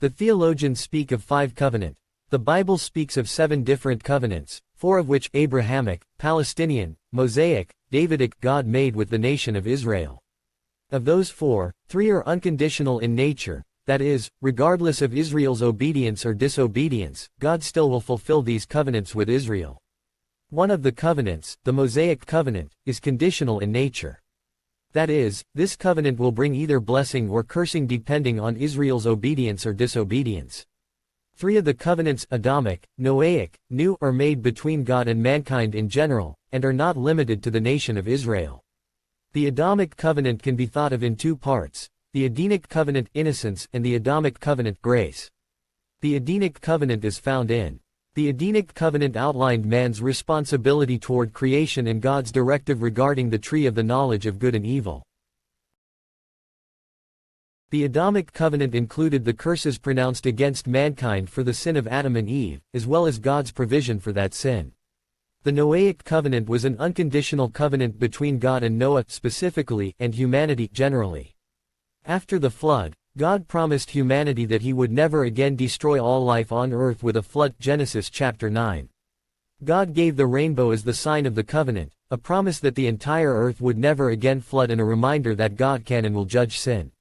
The theologians speak of 5 covenant. The Bible speaks of 7 different covenants, 4 of which Abrahamic, Palestinian, Mosaic, Davidic God made with the nation of Israel. Of those 4, 3 are unconditional in nature, that is, regardless of Israel's obedience or disobedience, God still will fulfill these covenants with Israel. One of the covenants, the Mosaic covenant, is conditional in nature. That is, this covenant will bring either blessing or cursing depending on Israel's obedience or disobedience. 3 of the covenants, Adamic, Noahic, new, are made between God and mankind in general, and are not limited to the nation of Israel. The Adamic covenant can be thought of in 2 parts, the Edenic covenant innocence and the Adamic covenant grace. The Edenic covenant is found in. The Edenic covenant outlined man's responsibility toward creation and God's directive regarding the tree of the knowledge of good and evil. The Adamic covenant included the curses pronounced against mankind for the sin of Adam and Eve, as well as God's provision for that sin. The Noahic covenant was an unconditional covenant between God and Noah specifically, and humanity generally. After the flood, God promised humanity that he would never again destroy all life on earth with a flood. Genesis chapter 9. God gave the rainbow as the sign of the covenant, a promise that the entire earth would never again flood and a reminder that God can and will judge sin.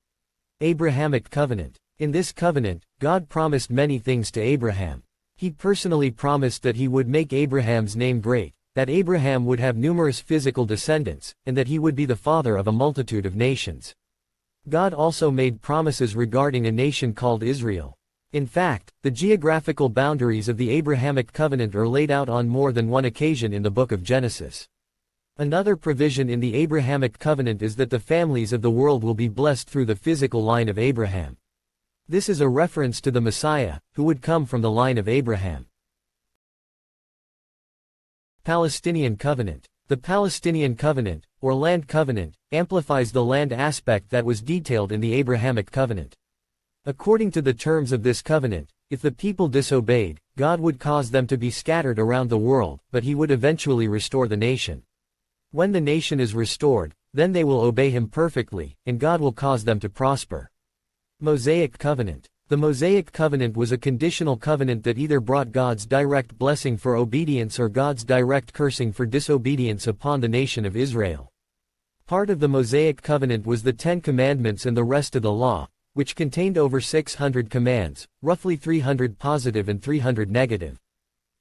Abrahamic covenant. In this covenant, God promised many things to Abraham. He personally promised that he would make Abraham's name great, that Abraham would have numerous physical descendants, and that he would be the father of a multitude of nations. God also made promises regarding a nation called Israel. In fact, the geographical boundaries of the Abrahamic covenant are laid out on more than one occasion in the book of Genesis. Another provision in the Abrahamic covenant is that the families of the world will be blessed through the physical line of Abraham. This is a reference to the Messiah, who would come from the line of Abraham. Palestinian covenant. The Palestinian covenant, or land covenant, amplifies the land aspect that was detailed in the Abrahamic covenant. According to the terms of this covenant, if the people disobeyed, God would cause them to be scattered around the world, but he would eventually restore the nation. When the nation is restored, then they will obey him perfectly, and God will cause them to prosper. Mosaic covenant. The Mosaic covenant was a conditional covenant that either brought God's direct blessing for obedience or God's direct cursing for disobedience upon the nation of Israel. Part of the Mosaic covenant was the 10 Commandments and the rest of the law, which contained over 600 commands, roughly 300 positive and 300 negative.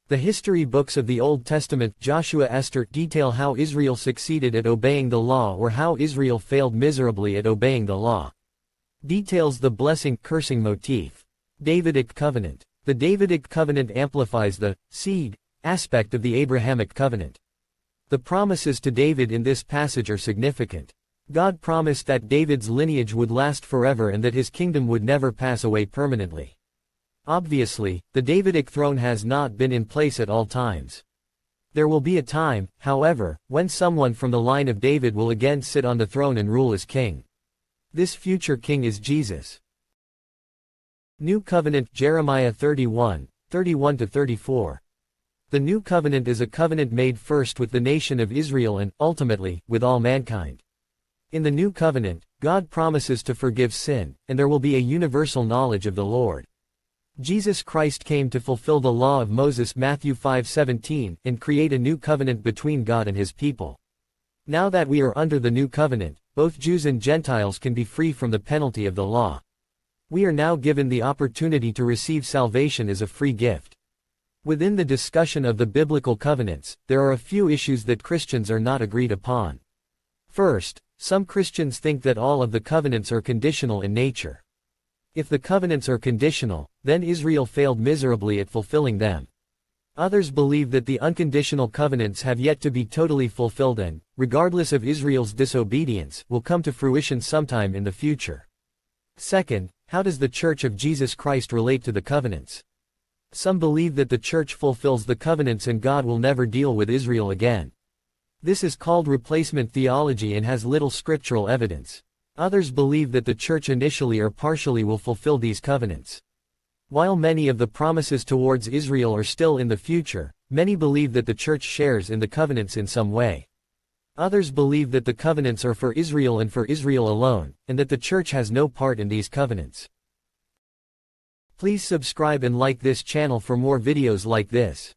The history books of the Old Testament, Joshua, Esther, detail how Israel succeeded at obeying the law or how Israel failed miserably at obeying the law. Details the blessing-cursing motif. Davidic covenant. The Davidic covenant amplifies the seed aspect of the Abrahamic covenant. The promises to David in this passage are significant. God promised that David's lineage would last forever and that his kingdom would never pass away permanently. Obviously, the Davidic throne has not been in place at all times. There will be a time, however, when someone from the line of David will again sit on the throne and rule as king. This future king is Jesus. New Covenant, Jeremiah 31, 31-34. The New Covenant is a covenant made first with the nation of Israel and, ultimately, with all mankind. In the New Covenant, God promises to forgive sin, and there will be a universal knowledge of the Lord. Jesus Christ came to fulfill the law of Moses, Matthew 5:17, and create a new covenant between God and his people. Now that we are under the new covenant, both Jews and Gentiles can be free from the penalty of the law. We are now given the opportunity to receive salvation as a free gift. Within the discussion of the biblical covenants, there are a few issues that Christians are not agreed upon. First, some Christians think that all of the covenants are conditional in nature. If the covenants are conditional, then Israel failed miserably at fulfilling them. Others believe that the unconditional covenants have yet to be totally fulfilled and, regardless of Israel's disobedience, will come to fruition sometime in the future. Second, how does the Church of Jesus Christ relate to the covenants? Some believe that the Church fulfills the covenants and God will never deal with Israel again. This is called replacement theology and has little scriptural evidence. Others believe that the Church initially or partially will fulfill these covenants. While many of the promises towards Israel are still in the future, many believe that the Church shares in the covenants in some way. Others believe that the covenants are for Israel and for Israel alone, and that the Church has no part in these covenants. Please subscribe and like this channel for more videos like this.